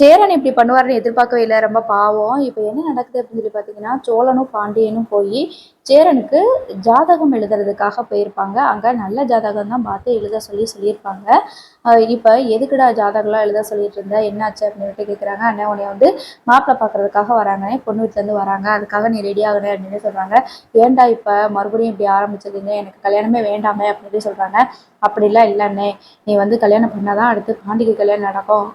சேரன் இப்படி பண்ணுவாருன்னு எதிர்பார்க்கவே இல்ல. ரொம்ப பாவம். இப்ப என்ன நடக்குது அப்படின்னு சொல்லி பார்த்தீங்கன்னா, சோழனும், பாண்டியனும் போயி சேரனுக்கு ஜாதகம் எழுதுறதுக்காக போயிருப்பாங்க. அங்க நல்ல ஜாதகம் தான் பார்த்து எழுத சொல்லியிருப்பாங்க. இப்ப எதுக்குடா ஜாதகம்லாம் எழுத சொல்லிட்டு இருந்த? என்னாச்சு அப்படின்ட்டு கேட்குறாங்க. அண்ணன் உன்னைய வந்து மாப்பிள பார்க்கறதுக்காக வராங்கண்ணே, பொண்ணு வீட்லேருந்து வராங்க. அதுக்காக நீ ரெடி ஆகணும் அப்படின்னு சொல்றாங்க. ஏன்டா இப்ப மறுபடியும் இப்படி ஆரம்பிச்சதுங்க? எனக்கு கல்யாணமே வேண்டாமே அப்படின்னு சொல்றாங்க. அப்படிலாம் இல்லைண்ணே, நீ வந்து கல்யாணம் பண்ணாதான் அடுத்து பாண்டிக்கு கல்யாணம் நடக்கும்.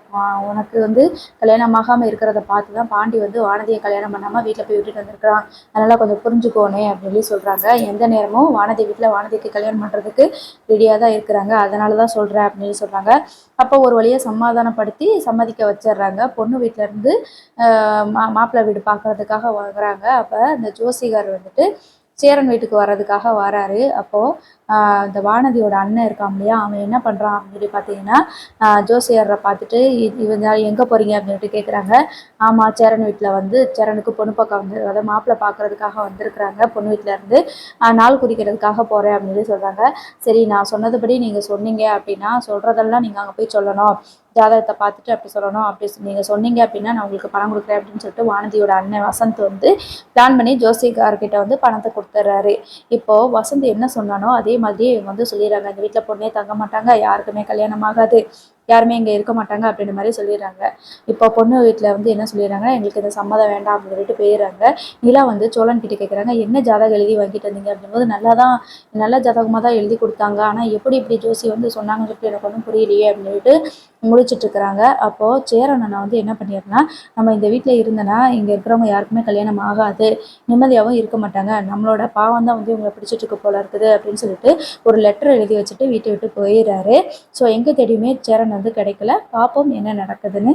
உனக்கு வந்து கல்யாணம் ஆகாமல் இருக்கிறத பார்த்து தான் பாண்டி வந்து வானதியை கல்யாணம் பண்ணாமல் வீட்டில் போய் விட்டுட்டு வந்திருக்கிறான். அதனால் கொஞ்சம் புரிஞ்சுக்கோனே அப்படின்னு சொல்கிறாங்க. எந்த நேரமும் வானதி வீட்டில் வானதிக்கு கல்யாணம் பண்ணுறதுக்கு ரெடியாக தான் இருக்கிறாங்க. அதனால தான் சொல்கிறேன் அப்படின்னு சொல்கிறாங்க. அப்போ ஒரு வழியாக சமாதானப்படுத்தி சம்மதிக்க வச்சிடுறாங்க. பொண்ணு வீட்டிலேருந்து மாப்பிள்ளை வீடு பார்க்கறதுக்காக வராங்க. அப்போ இந்த ஜோசிகார் வந்துட்டு சேரன் வீட்டுக்கு வர்றதுக்காக வராரு. அப்போது இந்த வானதியோட அண்ணன் இருக்கான் இல்லையா, அவன் என்ன பண்ணுறான் அப்படின்னு சொல்லி பார்த்தீங்கன்னா, ஜோசியரை பார்த்துட்டு இவங்க எங்கே போகிறீங்க அப்படின்ட்டு கேட்குறாங்க. ஆமாம், சேரன் வீட்டில் வந்து சேரனுக்கு பொண்ணு பார்க்க வந்து அதாவது மாப்பிள்ளை பார்க்கறதுக்காக வந்திருக்கிறாங்க. பொண்ணு வீட்டிலேருந்து நாள் குறிக்கிறதுக்காக போகிறேன் அப்படின்னு சொல்கிறாங்க. சரி, நான் சொன்னதுபடி நீங்கள் சொன்னீங்க அப்படின்னா சொல்கிறதெல்லாம் நீங்கள் அங்கே போய் சொல்லணும். ஜாதகத்தை பார்த்துட்டு அப்படி சொல்லணும். அப்படி நீங்கள் சொன்னீங்க அப்படின்னா நான் உங்களுக்கு பணம் கொடுக்குறேன் அப்படின்னு சொல்லிட்டு வானதியோட அண்ணன் வசந்த் வந்து பிளான் பண்ணி ஜோசிகார்கிட்ட வந்து பணத்தை கொடுத்துட்றாரு. இப்போது வசந்த் என்ன சொன்னானோ அதே மாதிரி இவங்க வந்து சொல்லிடுறாங்க. இந்த வீட்டில் பொண்ணே தங்க மாட்டாங்க, யாருக்குமே கல்யாணம் ஆகாது, யாருமே இங்கே இருக்க மாட்டாங்க அப்படின்ற மாதிரி சொல்லிடுறாங்க. இப்போ பொண்ணு வீட்டில் வந்து என்ன சொல்லிடுறாங்க, எங்களுக்கு இந்த சம்மதம் வேண்டாம் அப்படின்னு சொல்லிட்டு போயிடுறாங்க. நிலா வந்து சோழன் கிட்ட கேட்குறாங்க, என்ன ஜாதகம் எழுதி வாங்கிட்டு வந்தீங்க அப்படிங்கும்போது நல்ல ஜாதகமாக தான் எழுதி கொடுத்தாங்க. ஆனால் எப்படி இப்படி ஜோசி வந்து சொன்னாங்கன்னு சொல்லிட்டு எனக்கு ஒன்றும் புரியலையே அப்படின்னு சொல்லிட்டு முடிச்சிட்ருக்குறாங்க. அப்போது சேரன் அண்ணா வந்து என்ன பண்ணிடுறேன்னா, நம்ம இந்த வீட்டில் இருந்தனா இங்கே இருக்கிறவங்க யாருக்குமே கல்யாணம் ஆகாது, நிம்மதியாகவும் இருக்க மாட்டாங்க, நம்மளோட பாவம் தான் வந்து இவங்களை பிடிச்சிட்ருக்கு போல இருக்குது அப்படின்னு சொல்லிட்டு ஒரு லெட்டர் எழுதி வச்சுட்டு வீட்டை விட்டு போயிடுறாரு. ஸோ எங்கே தேடியுமே சேரன் வந்து கிடைக்கல. பார்ப்போம் என்ன நடக்குதுன்னு.